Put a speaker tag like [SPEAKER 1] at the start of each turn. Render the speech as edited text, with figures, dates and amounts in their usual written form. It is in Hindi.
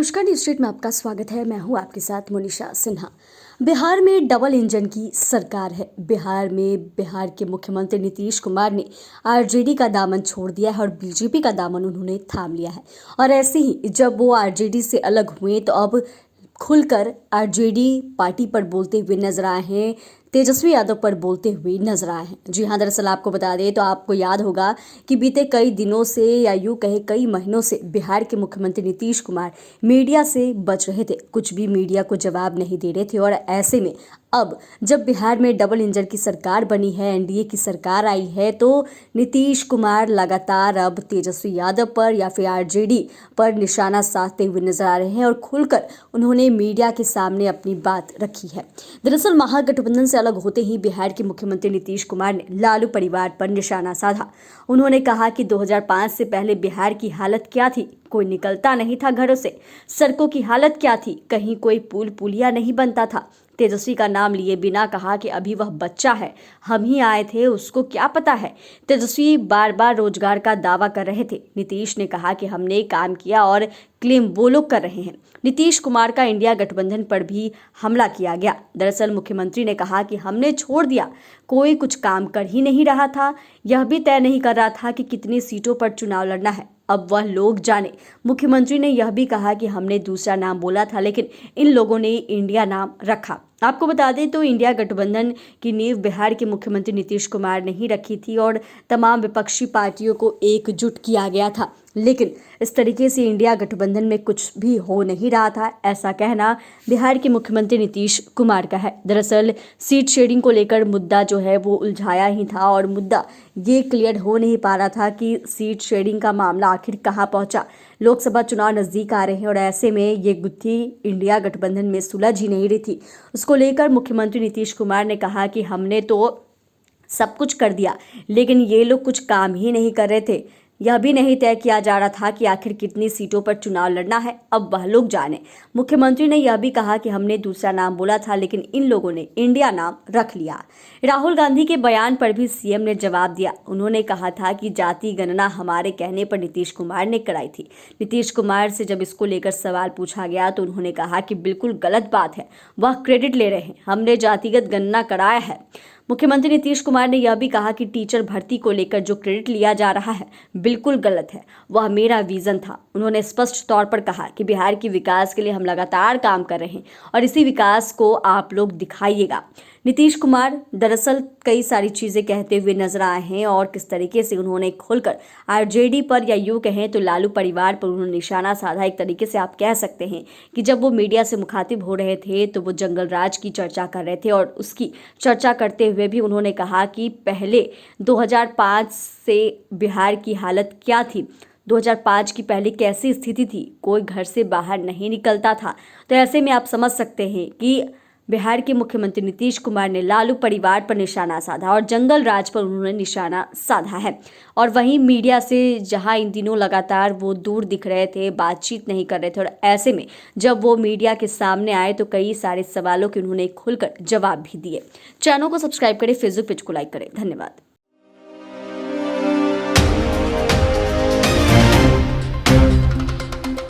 [SPEAKER 1] नमस्कार, न्यूज स्ट्रीट में आपका स्वागत है। मैं हूं आपके साथ मोनिशा सिन्हा। बिहार में डबल इंजन की सरकार है। बिहार के मुख्यमंत्री नीतीश कुमार ने आरजेडी का दामन छोड़ दिया है और बीजेपी का दामन उन्होंने थाम लिया है। और ऐसे ही जब वो आरजेडी से अलग हुए तो अब खुलकर आरजेडी पार्टी पर बोलते हुए नजर आए हैं, तेजस्वी यादव पर बोलते हुए नजर आए हैं। जी हाँ, दरअसल आपको बता दें तो आपको याद होगा कि बीते कई दिनों से या यूं कहे कई महीनों से बिहार के मुख्यमंत्री नीतीश कुमार मीडिया से बच रहे थे, कुछ भी मीडिया को जवाब नहीं दे रहे थे। और ऐसे में अब जब बिहार में डबल इंजन की सरकार बनी है, एनडीए की सरकार आई है, तो नीतीश कुमार लगातार अब तेजस्वी यादव पर या फिर आरजेडी पर निशाना साधते हुए नजर आ रहे हैं और खुलकर उन्होंने मीडिया के सामने अपनी बात रखी है। दरअसल महागठबंधन से अलग होते ही बिहार के मुख्यमंत्री नीतीश कुमार ने लालू परिवार पर निशाना साधा। उन्होंने कहा कि 2005 से पहले बिहार की हालत क्या थी, कोई निकलता नहीं था घरों से। सड़कों की हालत क्या थी, कहीं कोई पुल पुलिया नहीं बनता था। तेजस्वी का नाम लिए बिना कहा कि अभी वह बच्चा है, हम ही आए थे, उसको क्या पता है। तेजस्वी बार बार रोजगार का दावा कर रहे थे। नीतीश ने कहा कि हमने काम किया और क्लेम वो लोग कर रहे हैं। नीतीश कुमार का इंडिया गठबंधन पर भी हमला किया गया। दरअसल मुख्यमंत्री ने कहा कि हमने छोड़ दिया, कोई कुछ काम कर ही नहीं रहा था, यह भी तय नहीं कर रहा था कि कितनी सीटों पर चुनाव लड़ना है, अब वह लोग जाने। मुख्यमंत्री ने यह भी कहा कि हमने दूसरा नाम बोला था, लेकिन इन लोगों ने इंडिया नाम रखा। आपको बता दें तो इंडिया गठबंधन की नींव बिहार के मुख्यमंत्री नीतीश कुमार ने ही रखी थी और तमाम विपक्षी पार्टियों को एकजुट किया गया था। लेकिन इस तरीके से इंडिया गठबंधन में कुछ भी हो नहीं रहा था, ऐसा कहना बिहार के मुख्यमंत्री नीतीश कुमार का है। दरअसल सीट शेयरिंग को लेकर मुद्दा जो है वो उलझाया ही था और मुद्दा ये क्लियर हो नहीं पा रहा था कि सीट शेयरिंग का मामला आखिर कहाँ पहुंचा। लोकसभा चुनाव नजदीक आ रहे हैं और ऐसे में ये गुत्थी इंडिया गठबंधन में सुलझ ही नहीं रही थी। उसको लेकर मुख्यमंत्री नीतीश कुमार ने कहा कि हमने तो सब कुछ कर दिया, लेकिन ये लोग कुछ काम ही नहीं कर रहे थे। यह भी नहीं तय किया जा रहा था कि आखिर कितनी सीटों पर चुनाव लड़ना है, अब वह लोग जाने। मुख्यमंत्री ने यह भी कहा कि हमने दूसरा नाम बोला था, लेकिन इन लोगों ने इंडिया नाम रख लिया। राहुल गांधी के बयान पर भी सीएम ने जवाब दिया। उन्होंने कहा था कि जाति गणना हमारे कहने पर नीतीश कुमार ने कराई थी। नीतीश कुमार से जब इसको लेकर सवाल पूछा गया तो उन्होंने कहा कि बिल्कुल गलत बात है, वह क्रेडिट ले रहे हैं, हमने जातिगत गणना कराया है। मुख्यमंत्री नीतीश कुमार ने यह भी कहा कि टीचर भर्ती को लेकर जो क्रेडिट लिया जा रहा है बिल्कुल गलत है, वह मेरा विजन था। उन्होंने स्पष्ट तौर पर कहा कि बिहार के विकास के लिए हम लगातार काम कर रहे हैं और इसी विकास को आप लोग दिखाइएगा। नीतीश कुमार दरअसल कई सारी चीजें कहते हुए नजर आए हैं और किस तरीके से उन्होंने खुलकर आरजेडी पर या यूं कहें तो लालू परिवार पर उन्होंने निशाना साधा। एक तरीके से आप कह सकते हैं कि जब वो मीडिया से मुखातिब हो रहे थे तो वो जंगल राज की चर्चा कर रहे थे और उसकी चर्चा करते हुए भी उन्होंने कहा कि पहले 2005 से बिहार की हालत क्या थी, 2005 की पहले कैसी स्थिति थी, कोई घर से बाहर नहीं निकलता था। तो ऐसे में आप समझ सकते हैं कि बिहार के मुख्यमंत्री नीतीश कुमार ने लालू परिवार पर निशाना साधा और जंगल राज पर उन्होंने निशाना साधा है। और वहीं मीडिया से जहां इन दिनों लगातार वो दूर दिख रहे थे, बातचीत नहीं कर रहे थे, और ऐसे में जब वो मीडिया के सामने आए तो कई सारे सवालों के उन्होंने खुलकर जवाब भी दिए। चैनल को सब्सक्राइब करें, फेसबुक पेज को लाइक करें। धन्यवाद।